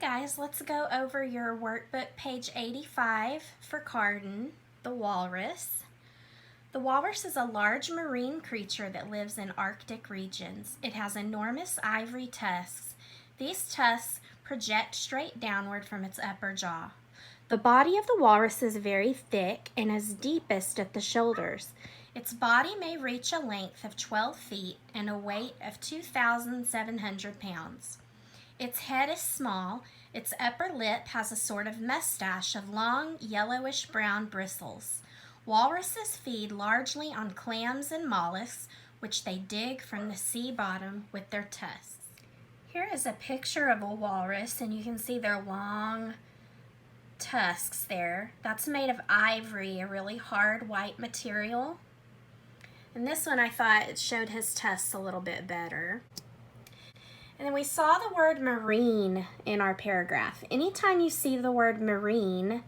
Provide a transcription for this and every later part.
guys, let's go over your workbook page 85 for Carden, the walrus. The walrus is a large marine creature that lives in Arctic regions. It has enormous ivory tusks. These tusks project straight downward from its upper jaw. The body of the walrus is very thick and is deepest at the shoulders. Its body may reach a length of 12 feet and a weight of 2,700 pounds. Its head is small. Its upper lip has a sort of mustache of long, yellowish-brown bristles. Walruses feed largely on clams and mollusks, which they dig from the sea bottom with their tusks. Here is a picture of a walrus, and you can see their long tusks there. That's made of ivory, a really hard white material. And this one I thought it showed his tusks a little bit better. And then we saw the word marine in our paragraph. Anytime you see the word marine,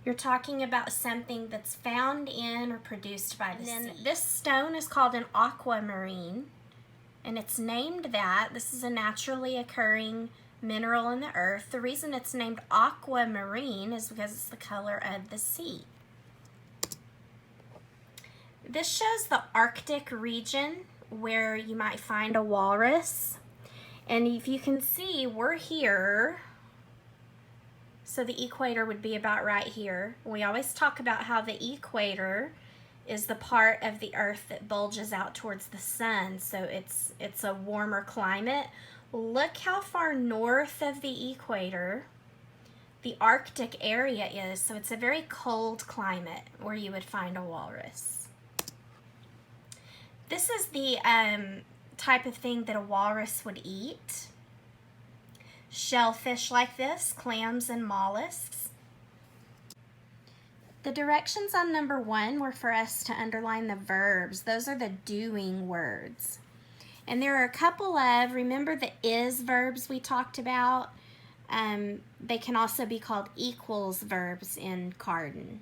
you're talking about something that's found in or produced by the sea. This stone is called an aquamarine, and it's named that. This is a naturally occurring mineral in the earth. The reason it's named aquamarine is because it's the color of the sea. This shows the Arctic region where you might find a walrus. And if you can see, we're here. So the equator would be about right here. We always talk about how the equator is the part of the earth that bulges out towards the sun. So it's a warmer climate. Look how far north of the equator the Arctic area is. So it's a very cold climate where you would find a walrus. This is the type of thing that a walrus would eat. Shellfish like this, clams and mollusks. The directions on number 1 were for us to underline the verbs. Those are the doing words. And there are a couple of, remember the is verbs we talked about? They can also be called equals verbs in Carden.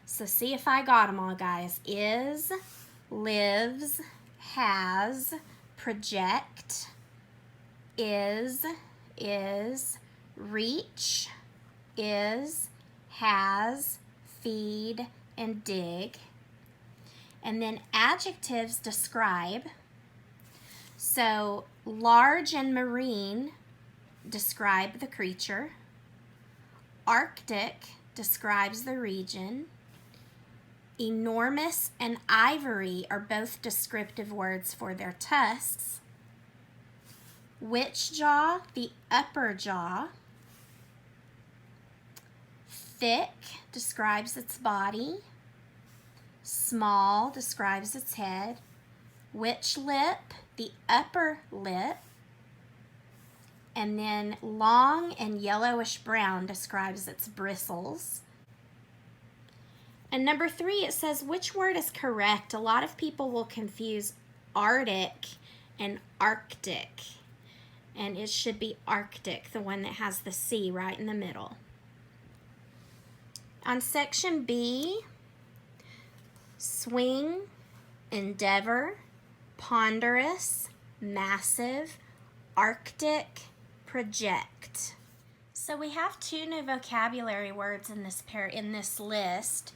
So see if I got them all, guys. Is, lives, has, project, is, reach, is, has, feed, and dig. And then adjectives describe. So large and marine describe the creature. Arctic describes the region. Enormous and ivory are both descriptive words for their tusks. Which jaw? The upper jaw. Thick describes its body. Small describes its head. Which lip? The upper lip. And then long and yellowish brown describes its bristles. And number 3, it says which word is correct. A lot of people will confuse Arctic and Arctic. And it should be Arctic, the one that has the C right in the middle. On section B, swing, endeavor, ponderous, massive, Arctic, project. So we have 2 new vocabulary words in this list.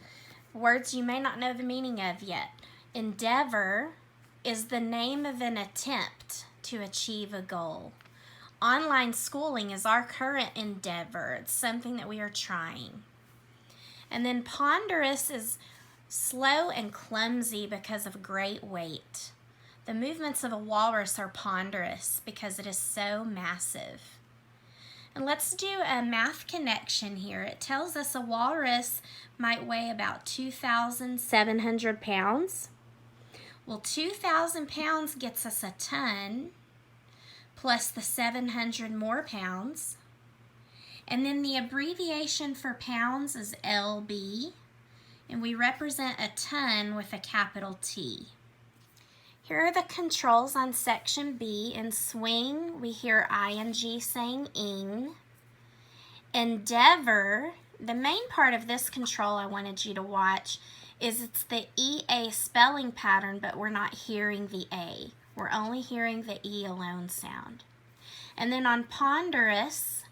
Words you may not know the meaning of yet. Endeavor is the name of an attempt to achieve a goal. Online schooling is our current endeavor. It's something that we are trying. And then ponderous is slow and clumsy because of great weight. The movements of a walrus are ponderous because it is so massive. And let's do a math connection here. It tells us a walrus might weigh about 2,700 pounds. Well, 2,000 pounds gets us a ton, plus the 700 more pounds. And then the abbreviation for pounds is LB, and we represent a ton with a capital T. Here are the controls on section B. In swing, we hear ing saying ing. Endeavor, the main part of this control I wanted you to watch is it's the EA spelling pattern, but we're not hearing the A. We're only hearing the E alone sound. And then on ponderous,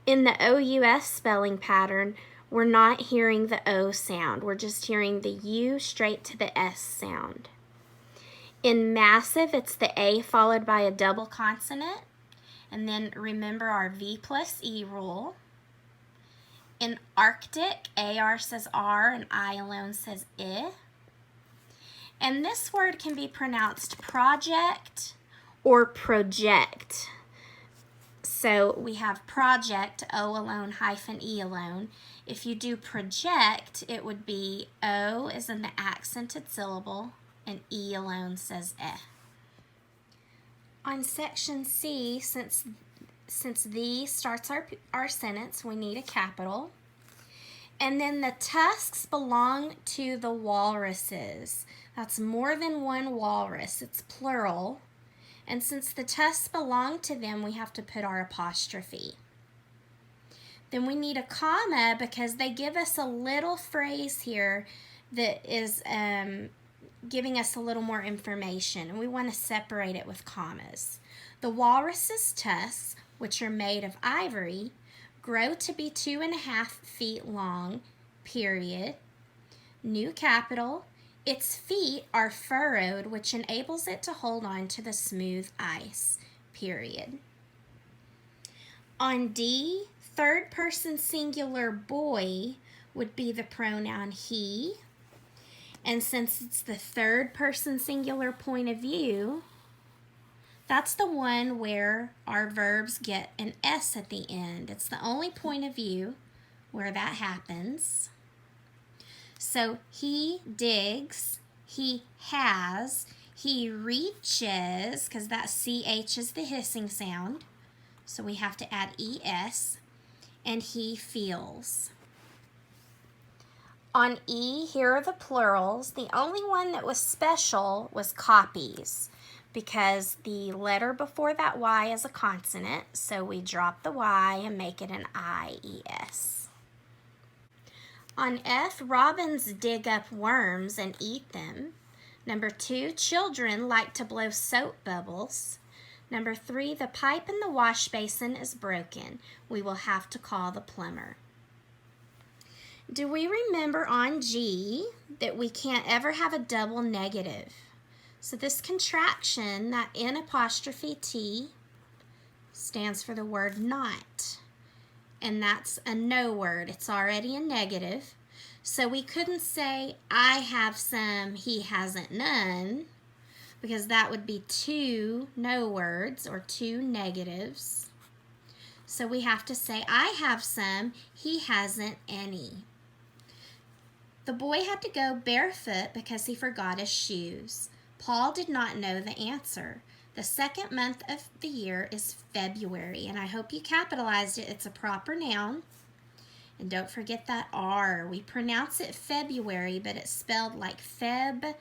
in the OUS spelling pattern, we're not hearing the O sound. We're just hearing the U straight to the S sound. In massive, it's the A followed by a double consonant. And then remember our V plus E rule. In Arctic, AR says R and I alone says I. And this word can be pronounced project or project. So we have project, O alone hyphen E alone. If you do project, it would be O is in the accented syllable and E alone says eh. On section C, since the starts our sentence, we need a capital. And then the tusks belong to the walruses. That's more than one walrus. It's plural. And since the tusks belong to them, we have to put our apostrophe. Then we need a comma because they give us a little phrase here that is giving us a little more information, and we want to separate it with commas. The walrus's tusks, which are made of ivory, grow to be 2.5 feet long, period. New capital. Its feet are furrowed, which enables it to hold on to the smooth ice, period. On D, third person singular boy would be the pronoun he. And since it's the third person singular point of view, that's the one where our verbs get an S at the end. It's the only point of view where that happens. So he digs, he has, he reaches, because that CH is the hissing sound, so we have to add ES, and he feels. On E, here are the plurals. The only one that was special was copies, because the letter before that Y is a consonant, so we drop the Y and make it an IES. On F, robins dig up worms and eat them. Number 2, children like to blow soap bubbles. Number 3, the pipe in the wash basin is broken. We will have to call the plumber. Do we remember on G that we can't ever have a double negative? So this contraction, that N apostrophe T, stands for the word not. And that's a no word. It's already a negative. So we couldn't say, I have some, he hasn't none, because that would be 2 no words or 2 negatives. So we have to say, I have some, he hasn't any. The boy had to go barefoot because he forgot his shoes. Paul did not know the answer. The second month of the year is February, and I hope you capitalized it. It's a proper noun. And don't forget that R. We pronounce it February, but it's spelled like Feb-ru-airy.